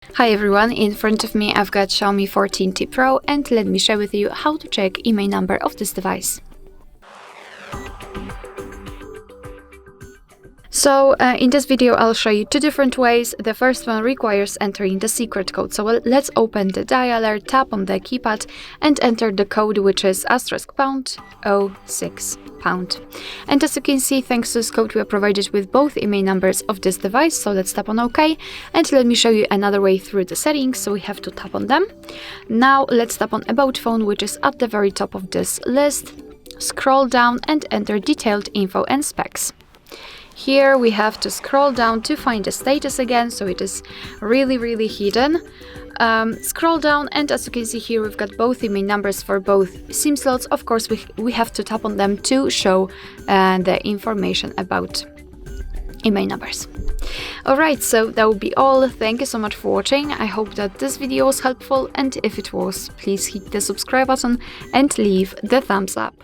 Hi everyone, in front of me I've got Xiaomi 14T Pro and let me share with you how to check IMEI number of this device. So in this video I'll show you two different ways. The first one requires entering the secret code. So let's open the dialer, tap on the keypad and enter the code, which is *#06#. And as you can see, thanks to this code we are provided with both IMEI numbers of this device. So let's tap on OK and let me show you another way through the settings. So we have to tap on them. Now let's tap on About Phone, which is at the very top of this list. Scroll down and enter detailed info and specs. Here we have to scroll down to find the status again, so it is really hidden. Scroll down and as you can see here we've got both IMEI numbers for both SIM slots. Of course we have to tap on them to show the information about IMEI numbers. Alright, so that will be all. Thank you so much for watching. I hope that this video was helpful, and if it was, please hit the subscribe button and leave the thumbs up.